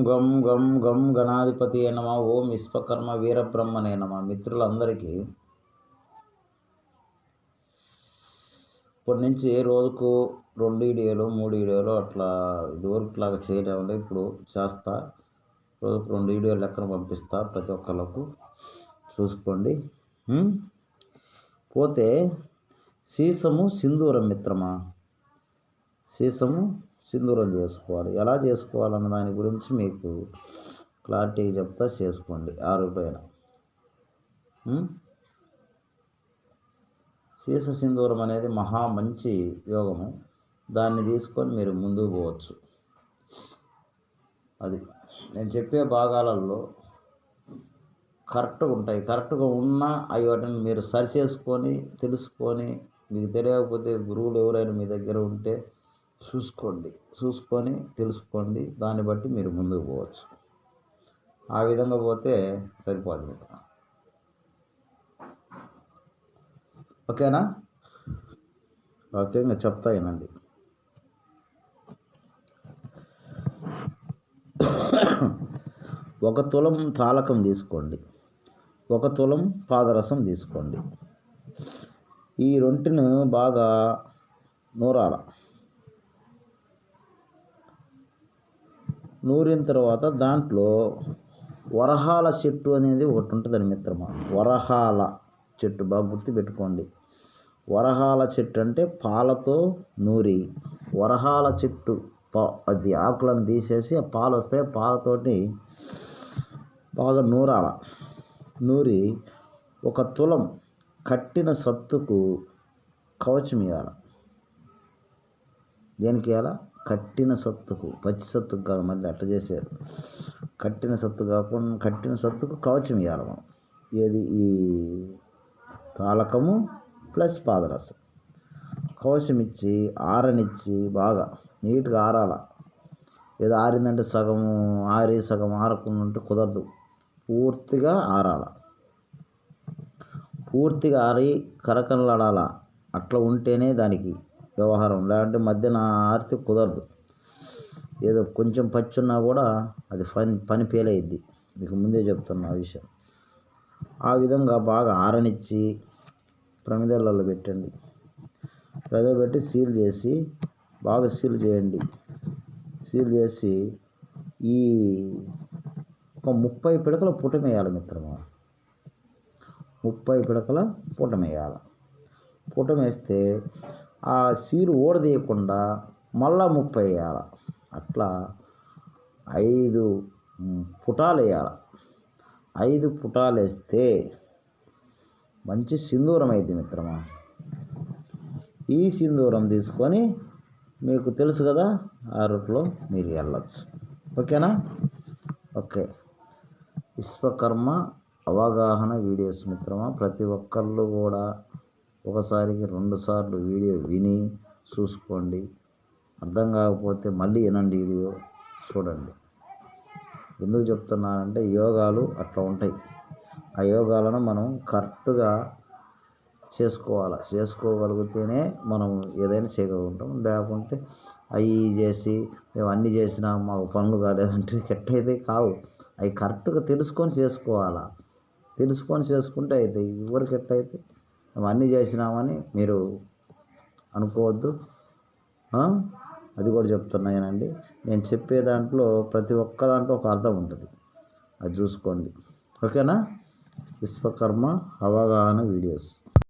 గం గం గం గణాధిపతి నమ. ఓం విశ్వకర్మ వీరబ్రహ్మనే నమ. మిత్రులందరికీ ఇప్పటి నుంచి రోజుకు 2 వీడియోలు 3 వీడియోలు అట్లా ఇదివరకులాగా చేయలేము. ఇప్పుడు చేస్తా. రోజుకు 2 వీడియోలు లెక్కన పంపిస్తా. ప్రతి ఒక్కళ్ళకు చూసుకోండి. పోతే సీసము సింధూరం మిత్రమా, సీసము సింధూరం చేసుకోవాలి. ఎలా చేసుకోవాలన్న దాని గురించి మీకు క్లారిటీ చెప్తా, చేసుకోండి. ఆరోగ్యమైన సీస సింధూరం అనేది మహా మంచి యోగము. దాన్ని తీసుకొని మీరు ముందుకు పోవచ్చు. అది నేను చెప్పే భాగాలలో కరెక్ట్గా ఉంటాయి. కరెక్ట్గా ఉన్నా అవి వాటిని మీరు సరి చేసుకొని తెలుసుకొని, మీకు తెలియకపోతే గురువులు ఎవరైనా మీ దగ్గర ఉంటే చూసుకొని తెలుసుకోండి. దాన్ని బట్టి మీరు ముందుకు పోవచ్చు. ఆ విధంగా పోతే సరిపోదు. ఓకేనా? ఓకే, ఇంకా చెప్తా వినండి. ఒక తులం తాలకం తీసుకోండి, 1 తులం పాదరసం తీసుకోండి. ఈ రెంటిని బాగా నూరాల. నూరిన తర్వాత దాంట్లో వరహాల చెట్టు అనేది ఒకటి ఉంటుందని మిత్రమా. వరహాల చెట్టు బాగా గుర్తుపెట్టుకోండి. వరహాల చెట్టు అంటే పాలతో నూరి, వరహాల చెట్టు అది ఆకులను తీసేసి ఆ పాలు వస్తాయి, పాలతోటి బాగా నూరాల. నూరి 1 తులం కట్టిన సత్తుకు కవచం ఇవ్వాలి. దేనికి ఇవ్వాలా? కట్టిన సత్తుకు, పచ్చి సత్తుకు కాదు. మళ్ళీ అట్లా చేశారు. కట్టిన సత్తు కాకుండా కట్టిన సత్తుకు కవచం ఇవ్వాలి మనం. ఏది? ఈ తాలకము ప్లస్ పాదరసం కవచం ఇచ్చి ఆరనిచ్చి బాగా నీట్గా ఆరాల. ఏదో ఆరిందంటే సగము ఆరి సగం ఆరకుండా ఉంటే కుదరదు. పూర్తిగా ఆరాల. పూర్తిగా ఆరి కరకరలాడాల. అట్లా ఉంటేనే దానికి వ్యవహారం. లేదంటే మధ్యన ఆరితే కుదరదు. ఏదో కొంచెం పచ్చి ఉన్నా కూడా అది పని ఫెయిల్ అయ్యిద్ది. మీకు ముందే చెప్తున్నా ఆ విషయం. ఆ విధంగా బాగా ఆరనిచ్చి ప్రమిదలలో పెట్టండి. ప్రమిద పెట్టి సీల్ చేసి బాగా సీల్ చేయండి. సీల్ చేసి ఈ ఒక 30 పిడకల పుటమేయాలి మిత్రమా. 30 పిడకల పుటమేయాలి. పుటమేస్తే ఆ సీలు ఓడదీయకుండా మళ్ళా 30 వేయాలి. అట్లా 5 పుటాలు వేయాలి. 5 పుటాలు వేస్తే మంచి సింధూరం అయింది మిత్రమా. ఈ సింధూరం తీసుకొని మీకు తెలుసు కదా, ఆ రూట్లో మీరు వెళ్ళచ్చు. ఓకేనా? ఓకే. విశ్వకర్మ అవగాహన వీడియోస్ మిత్రమా. ప్రతి ఒక్కళ్ళు కూడా ఒకసారికి 2 సార్లు వీడియో విని చూసుకోండి. అర్థం కాకపోతే మళ్ళీ వినండి, వీడియో చూడండి. ఎందుకు చెప్తున్నానంటే యోగాలు అట్లా ఉంటాయి. ఆ యోగాలను మనం కరెక్ట్గా చేసుకోగలిగితేనే మనం ఏదైనా చేయగలుగుతాం. లేకుంటే అవి చేసి మేము అన్నీ చేసినా మాకు పనులు కాలేదంటే ఎట్టయితే కావు. అవి కరెక్ట్గా తెలుసుకొని చేసుకోవాలా. తెలుసుకొని చేసుకుంటే అవుతాయి. ఎవరికి ఎట్టయితే మేము అన్నీ చేసినామని మీరు అనుకోవద్దు. అది కూడా చెప్తున్నానండి. నేను చెప్పే దాంట్లో ప్రతి ఒక్క దాంట్లో ఒక అర్థం ఉంటుంది. అది చూసుకోండి. ఓకేనా? విశ్వకర్మ అవగాహన వీడియోస్.